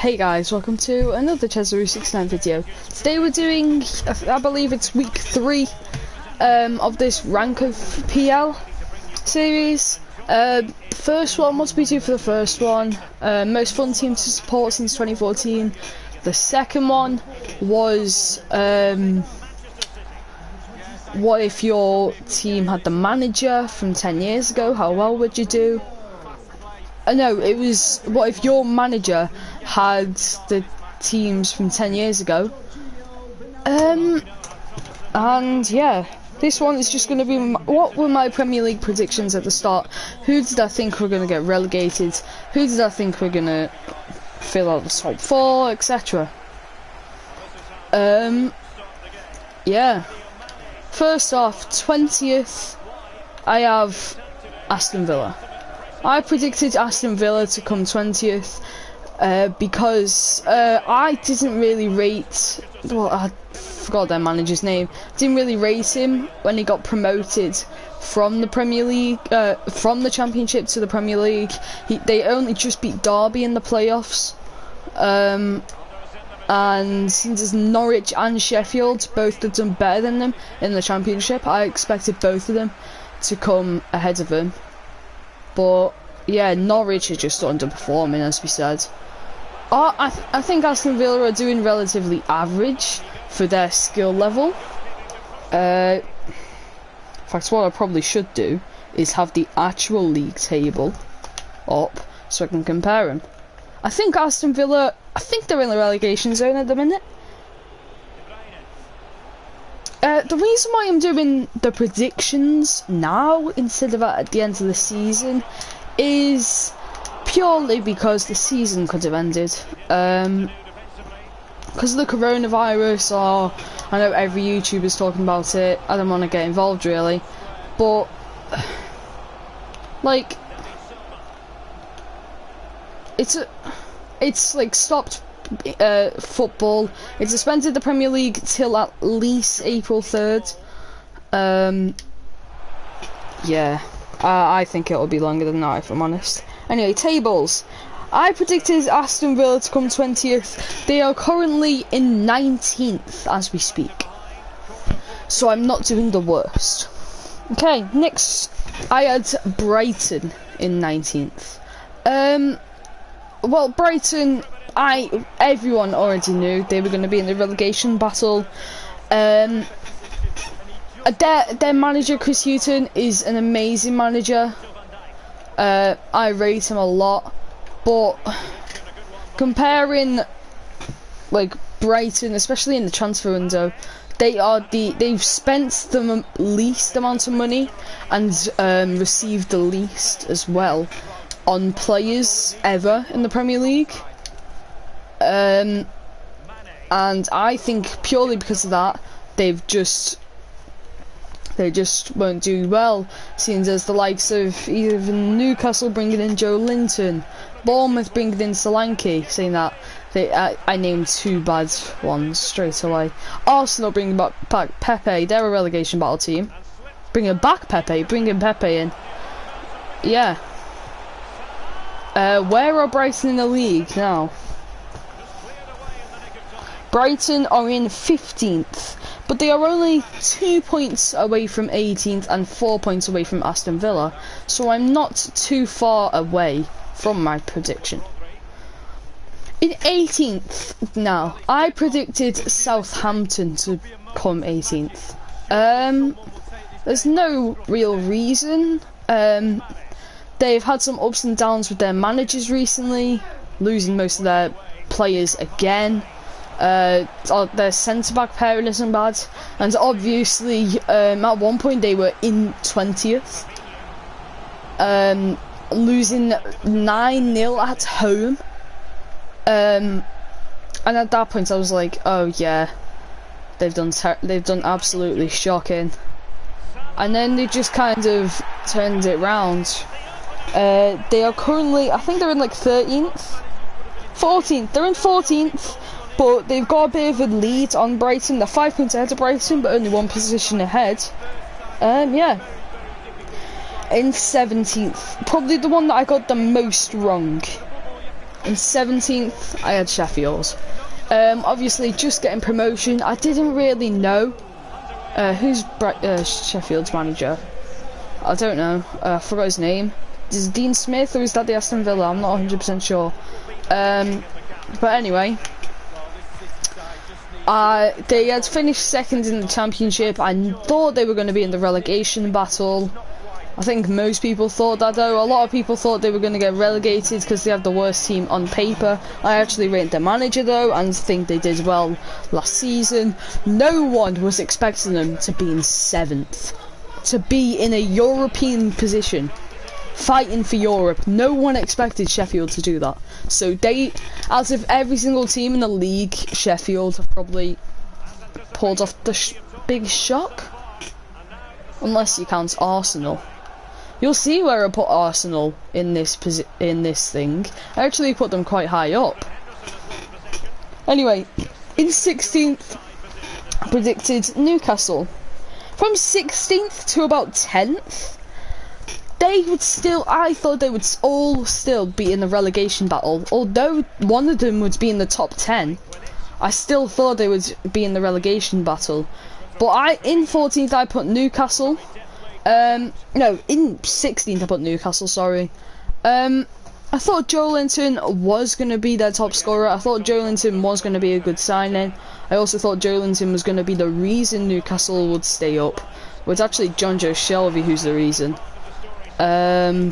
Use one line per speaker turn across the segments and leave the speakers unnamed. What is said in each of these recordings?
Hey guys, welcome to another Chesaroo69 video. Today we're doing, I believe it's week 3 of this Rank of PL series. First one, what did we do for the first one? Most fun team to support since 2014. The second one was, what if your team had the manager from 10 years ago? How well would you do? No, it was what if your manager had the teams from 10 years ago. And yeah, this one is just going to be what were my Premier League predictions at the start. Who did I think were going to get relegated? Who did I think were going to fill out the top 4, etc. Yeah. First off, 20th, I have Aston Villa. I predicted Aston Villa to come 20th because I didn't really rate, well, I forgot their manager's name, didn't really rate him when he got promoted from the Premier League, from the Championship to the Premier League. They only just beat Derby in the playoffs, and since Norwich and Sheffield both have done better than them in the Championship, I expected both of them to come ahead of him. But yeah, Norwich are just underperforming, as we said. I think Aston Villa are doing relatively average for their skill level. In fact, what I probably should do is have the actual league table up so I can compare them. I think Aston Villa, I think they're in the relegation zone at the minute. The reason why I'm doing the predictions now instead of at the end of the season is purely because the season could have ended. Because of the coronavirus, or I know every YouTuber's talking about it, I don't want to get involved really, but like it's like stopped football. It suspended the Premier League till at least April 3rd. Yeah, I think it'll be longer than that if I'm honest. Anyway, tables. I predicted Aston Villa to come 20th. They are currently in 19th as we speak, so I'm not doing the worst. Okay, next I had Brighton in 19th. Well, Brighton, everyone already knew they were going to be in the relegation battle. Their manager Chris Hughton is an amazing manager. I rate him a lot, but comparing like Brighton, especially in the transfer window, they've spent the least amount of money and received the least as well on players ever in the Premier League. And I think purely because of that, they just won't do well, seeing as the likes of even Newcastle bringing in Joe Linton, Bournemouth bringing in Solanke, saying that I named 2 bad ones straight away. Arsenal bringing back Pepe, they're a relegation battle team. Bringing Pepe in. Yeah. Where are Brighton in the league now? Brighton are in 15th, but they are only 2 points away from 18th and 4 points away from Aston Villa, so I'm not too far away from my prediction. In 18th now, I predicted Southampton to come 18th. There's no real reason. They've had some ups and downs with their managers recently, losing most of their players again. Their centre-back pairing isn't bad, and obviously at one point they were in 20th, losing 9-0 at home, and at that point I was like, oh yeah, they've done absolutely shocking, and then they just kind of turned it round. They are currently, I think they're in like 13th, 14th, they're in 14th. But they've got a bit of a lead on Brighton. They're 5 points ahead of Brighton, but only 1 position ahead. Yeah. In 17th, probably the one that I got the most wrong. In 17th, I had Sheffield. Obviously, just getting promotion. I didn't really know who's Sheffield's manager. I don't know. I forgot his name. Is it Dean Smith or is that the Aston Villa? I'm not 100% sure. But anyway, they had finished second in the championship. I thought they were going to be in the relegation battle. I think most people thought that though. A lot of people thought they were going to get relegated because they have the worst team on paper. I actually rate their manager though and think they did well last season. No one was expecting them to be in 7th. To be in a European position. Fighting for Europe. No one expected Sheffield to do that. So they, out of every single team in the league, Sheffield have probably pulled off the big shock. Unless you count Arsenal. You'll see where I put Arsenal in this thing. I actually put them quite high up. Anyway, in 16th, I predicted Newcastle. From 16th to about 10th, they would still, I thought they would all still be in the relegation battle. Although one of them would be in the top 10, I still thought they would be in the relegation battle. But in 14th I put Newcastle. No, in 16th I put Newcastle, sorry. I thought Joelinton was going to be their top scorer. I thought Joelinton was going to be a good signing. I also thought Joelinton was going to be the reason Newcastle would stay up. But it's actually John Joe Shelby who's the reason. Yeah,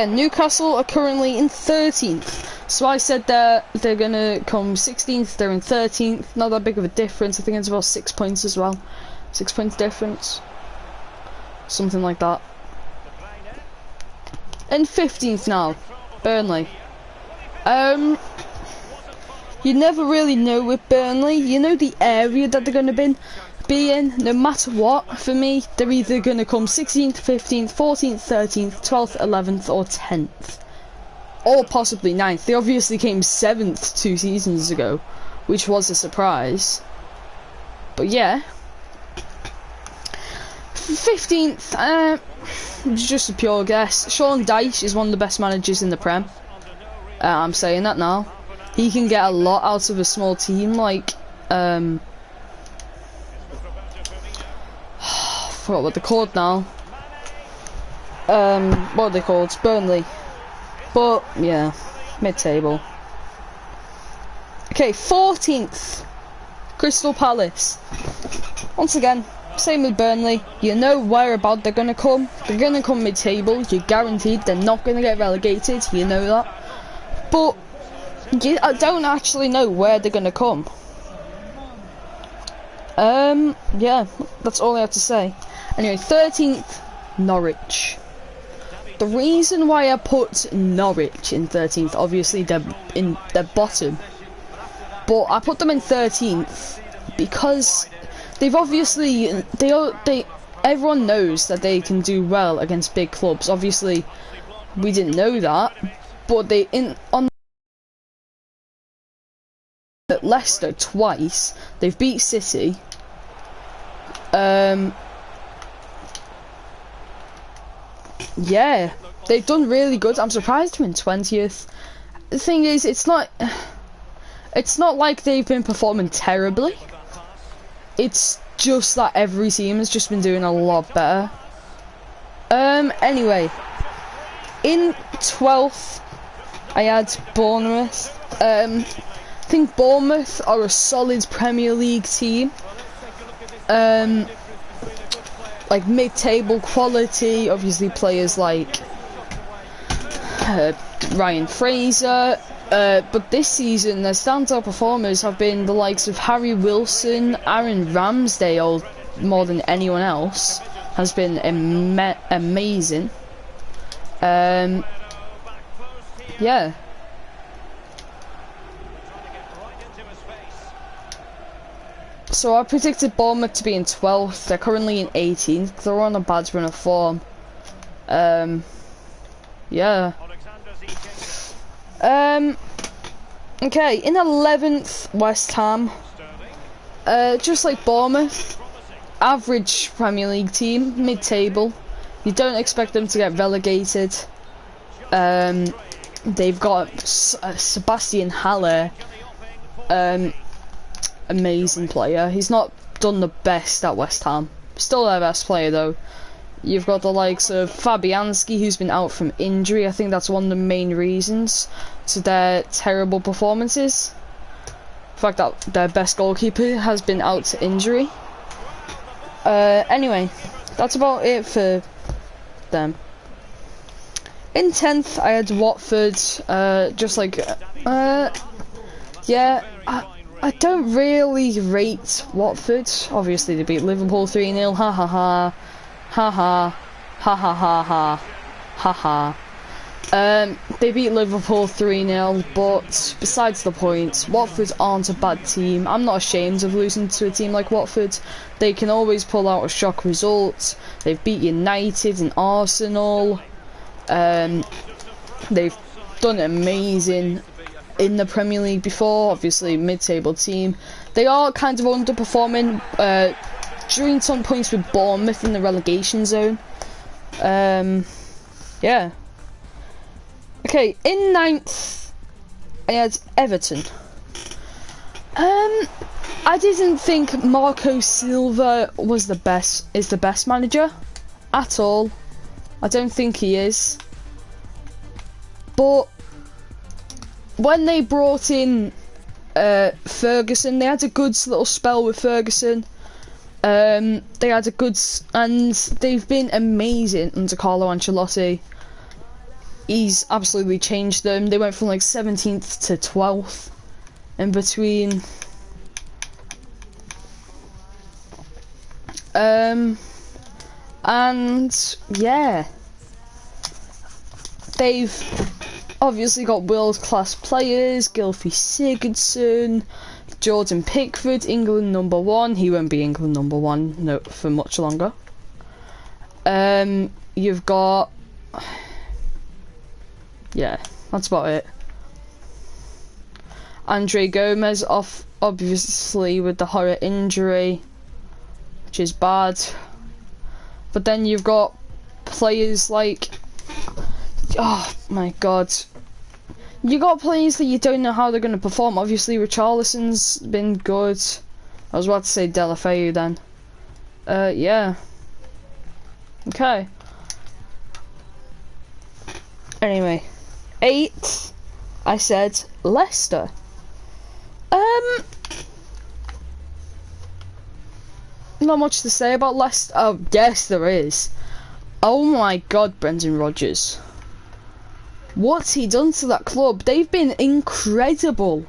Newcastle are currently in 13th. So I said they're gonna come 16th, they're in 13th. Not that big of a difference. I think it's about 6 points as well. 6 points difference. Something like that. In 15th now, Burnley. You never really know with Burnley. You know the area that they're gonna be in, no matter what. For me, they're either going to come 16th, 15th, 14th, 13th, 12th, 11th or 10th. Or possibly 9th. They obviously came 7th 2 seasons ago, which was a surprise. But yeah. 15th, just a pure guess. Sean Dyche is one of the best managers in the Prem. I'm saying that now. He can get a lot out of a small team like, forgot what they're called now. What are they called? Burnley. But yeah, mid-table. Okay, 14th, Crystal Palace. Once again, same with Burnley. You know whereabout they're gonna come. They're gonna come mid-table. You're guaranteed they're not gonna get relegated. You know that. But I don't actually know where they're gonna come. Yeah, that's all I have to say. Anyway, 13th, Norwich. The reason why I put Norwich in 13th, obviously they're in the bottom, but I put them in 13th because they've obviously everyone knows that they can do well against big clubs. Obviously, we didn't know that, but on Leicester twice. They've beat City. Yeah, they've done really good. I'm surprised they're in 20th. The thing is, it's not like they've been performing terribly. It's just that every team has just been doing a lot better. Anyway, in 12th, I had Bournemouth. I think Bournemouth are a solid Premier League team. Like mid-table quality, obviously players like Ryan Fraser, but this season their standout performers have been the likes of Harry Wilson, Aaron Ramsdale, more than anyone else, has been amazing. Yeah. So I predicted Bournemouth to be in 12th. They're currently in 18th. They're on a bad run of form. Yeah. Okay, in 11th, West Ham. Just like Bournemouth, average Premier League team, mid-table. You don't expect them to get relegated. They've got Sebastian Haller, amazing player. He's not done the best at West Ham. Still their best player though. You've got the likes of Fabianski, who's been out from injury. I think that's one of the main reasons to their terrible performances. The fact that their best goalkeeper has been out to injury. Anyway, that's about it for them. In 10th, I had Watford. Just like, yeah, I don't really rate Watford. Obviously, they beat Liverpool 3-0. Ha ha ha. Ha ha. Ha ha ha ha. Ha ha. They beat Liverpool 3-0, but besides the point, Watford aren't a bad team. I'm not ashamed of losing to a team like Watford. They can always pull out a shock result. They've beat United and Arsenal. They've done amazing in the Premier League before, obviously mid-table team. They are kind of underperforming, drawing some points with Bournemouth in the relegation zone. Yeah. Okay, in 9th, I had Everton. I didn't think Marco Silva is the best manager at all. I don't think he is. But when they brought in Ferguson, they had a good little spell with Ferguson. They had a good, and they've been amazing under Carlo Ancelotti. He's absolutely changed them. They went from like 17th to 12th in between. And yeah, they've obviously got world-class players. Gylfi Sigurdsson, Jordan Pickford, England #1. He won't be England #1 for much longer. You've got, yeah, that's about it. Andre Gomez off, obviously, with the horror injury, which is bad. But then you've got players like, oh my god, you got players that you don't know how they're going to perform. Obviously, Richarlison's been good. I was about to say Deulofeu then. Yeah. Okay. Anyway, 8th, I said Leicester. Not much to say about Leicester. Oh, yes, there is. Oh my god, Brendan Rodgers. What's he done to that club? They've been incredible.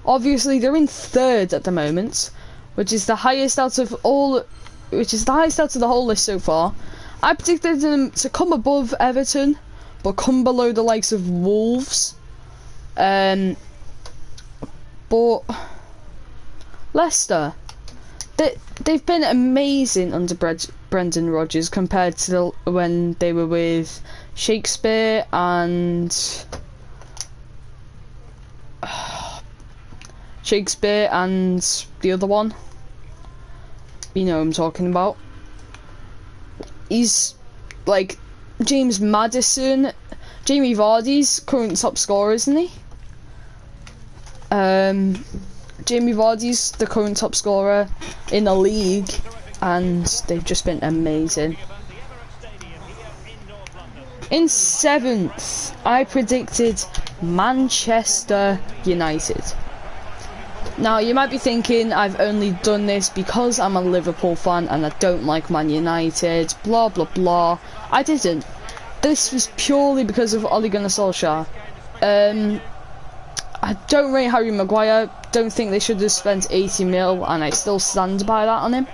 Obviously, they're in 3rd at the moment, which is the highest out of all, which is the highest out of the whole list so far. I predicted them to come above Everton, but come below the likes of Wolves. But Leicester, they've been amazing under Brendan Rodgers compared to when they were with Shakespeare and the other one. You know what I'm talking about. He's like James Maddison, Jamie Vardy's current top scorer, isn't he? Jamie Vardy's the current top scorer in the league, and they've just been amazing. In 7th, I predicted Manchester United. Now, you might be thinking I've only done this because I'm a Liverpool fan and I don't like Man United, blah blah blah. I didn't. This was purely because of Ole Gunnar Solskjaer. I don't rate Harry Maguire, don't think they should have spent 80 mil, and I still stand by that on him.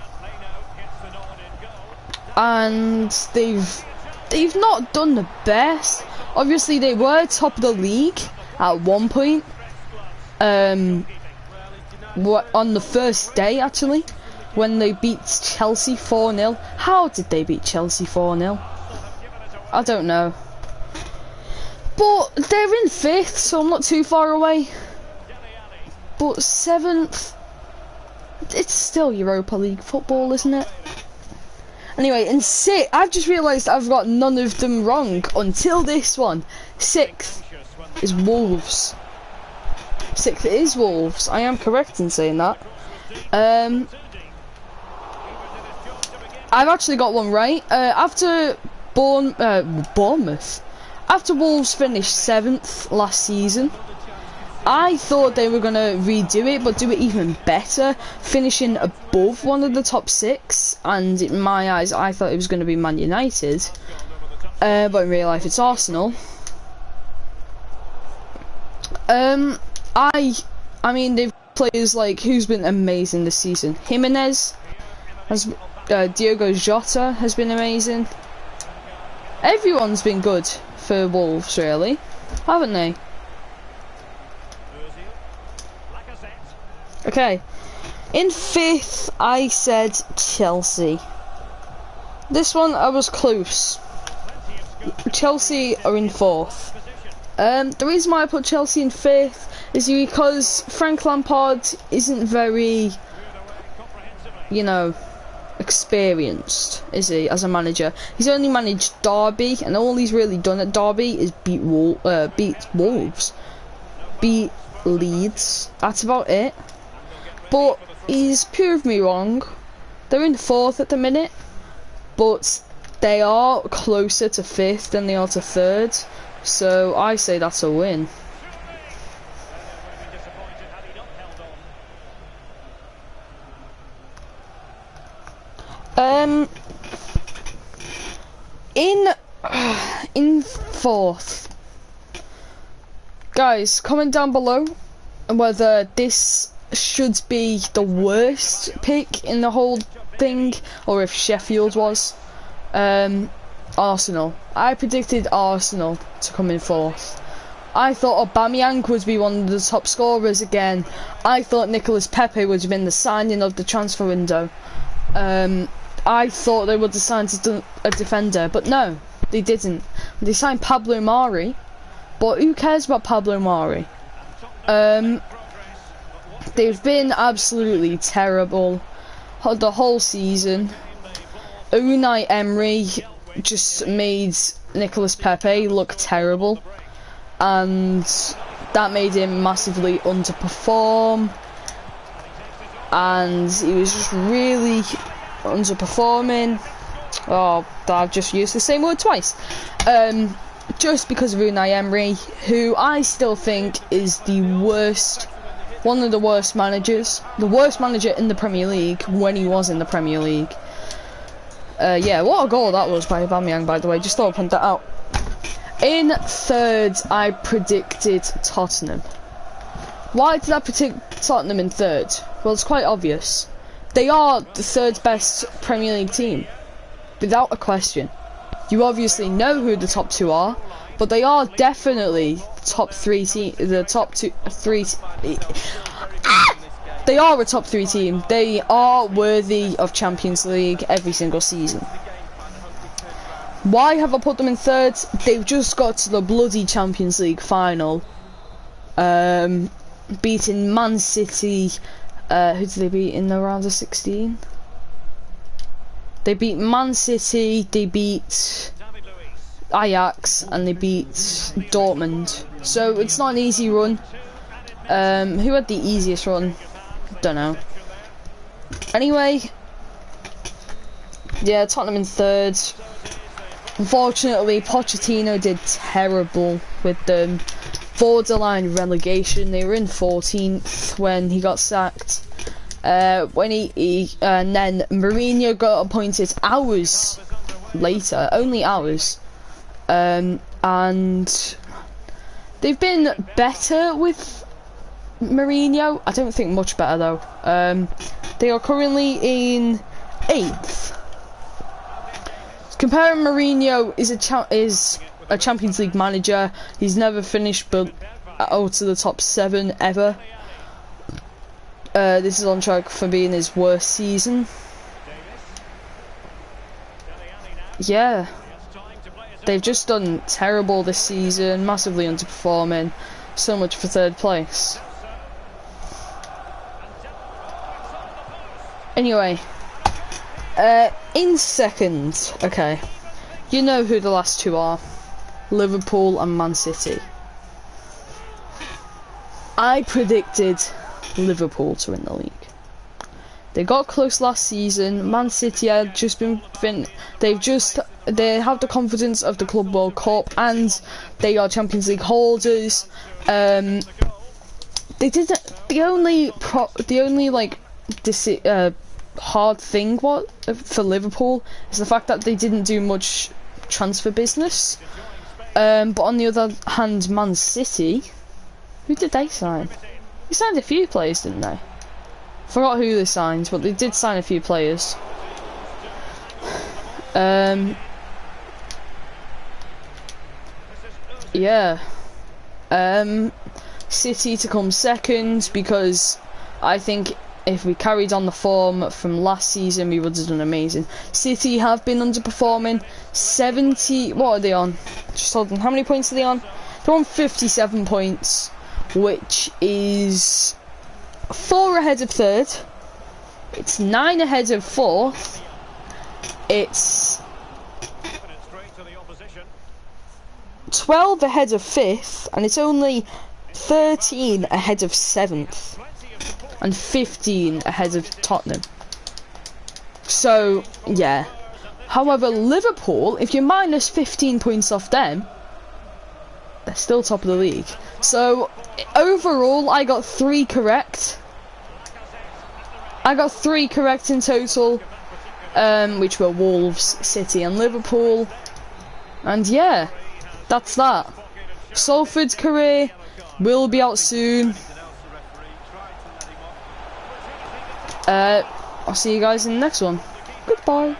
And they've not done the best. Obviously, they were top of the league at one point. On the first day, actually, when they beat Chelsea 4-0. How did they beat Chelsea 4-0? I don't know. But they're in 5th, so I'm not too far away. But 7th, it's still Europa League football, isn't it? Anyway, in 6th, I've just realised I've got none of them wrong until this one. 6th is Wolves. 6th is Wolves. I am correct in saying that. I've actually got one right. After Bournemouth, after Wolves finished 7th last season, I thought they were going to redo it, but do it even better, finishing above one of the top 6, and in my eyes, I thought it was going to be Man United, but in real life, it's Arsenal. I mean, they've players like, who's been amazing this season? Jimenez, Diogo Jota has been amazing. Everyone's been good for Wolves, really, haven't they? Okay, in 5th, I said Chelsea. This one, I was close. Chelsea are in 4th. The reason why I put Chelsea in 5th is because Frank Lampard isn't very, you know, experienced, is he, as a manager? He's only managed Derby, and all he's really done at Derby is beat Wolves, beat Leeds. That's about it. But he's proved me wrong. They're in 4th at the minute, but they are closer to 5th than they are to 3rd. So I say that's a win. In 4th, guys, comment down below whether this should be the worst pick in the whole thing, or if Sheffield was. Arsenal. I predicted Arsenal to come in 4th. I thought Aubameyang would be one of the top scorers again. I thought Nicolas Pepe would have been the signing of the transfer window. I thought they would have signed a defender, but no, they didn't. They signed Pablo Mari, but who cares about Pablo Mari? They've been absolutely terrible the whole season. Unai Emery just made Nicolas Pepe look terrible, and that made him massively underperform, and he was just really underperforming. Oh, I've just used the same word twice. Just because of Unai Emery, who I still think is the worst, one of the worst managers, the worst manager in the Premier League when he was in the Premier League. Yeah, what a goal that was by Aubameyang, by the way, just thought I'd point that out. In 3rd, I predicted Tottenham. Why did I predict Tottenham in 3rd? Well, it's quite obvious. They are the 3rd best Premier League team, without a question. You obviously know who the top 2 are, but they are definitely top 3 team. The top 3. They are a top 3 team. They are worthy of Champions League every single season. Why have I put them in 3rd? They've just got to the bloody Champions League final, beating Man City. Who did they beat in the round of 16? They beat Man City, they beat Ajax, and they beat Dortmund. So it's not an easy run. Who had the easiest run? Don't know. Anyway, yeah, Tottenham in 3rd. Unfortunately, Pochettino did terrible with them. Borderline relegation. They were in 14th when he got sacked. When and then Mourinho got appointed hours later, only hours, and they've been better with Mourinho. I don't think much better though. They are currently in 8th. Comparing Mourinho is a Champions League manager. He's never finished but out of the top 7 ever. This is on track for being his worst season. Yeah, they've just done terrible this season, massively underperforming. So much for 3rd place. Anyway, in 2nd, okay, you know who the last 2 are. Liverpool and Man City. I predicted Liverpool to win the league. They got close last season. Man City had just been they have the confidence of the Club World Cup, and they are Champions League holders. They did the only like hard thing for Liverpool is the fact that they didn't do much transfer business. But on the other hand, Man City, who did they sign? They signed a few players, didn't they? Forgot who they signed, but they did sign a few players. Yeah. City to come second, because I think if we carried on the form from last season, we would have done amazing. City have been underperforming. 70. What are they on? Just hold on. How many points are they on? They're on 57 points, which is 4 ahead of third. It's 9 ahead of fourth. It's 12 ahead of fifth, and it's only 13 ahead of seventh, and 15 ahead of Tottenham. So yeah. However, Liverpool, if you minus 15 points off them, they're still top of the league. So overall, I got 3 correct. I got 3 correct in total, which were Wolves, City and Liverpool. And yeah, that's that. Salford's career will be out soon. I'll see you guys in the next one. Goodbye.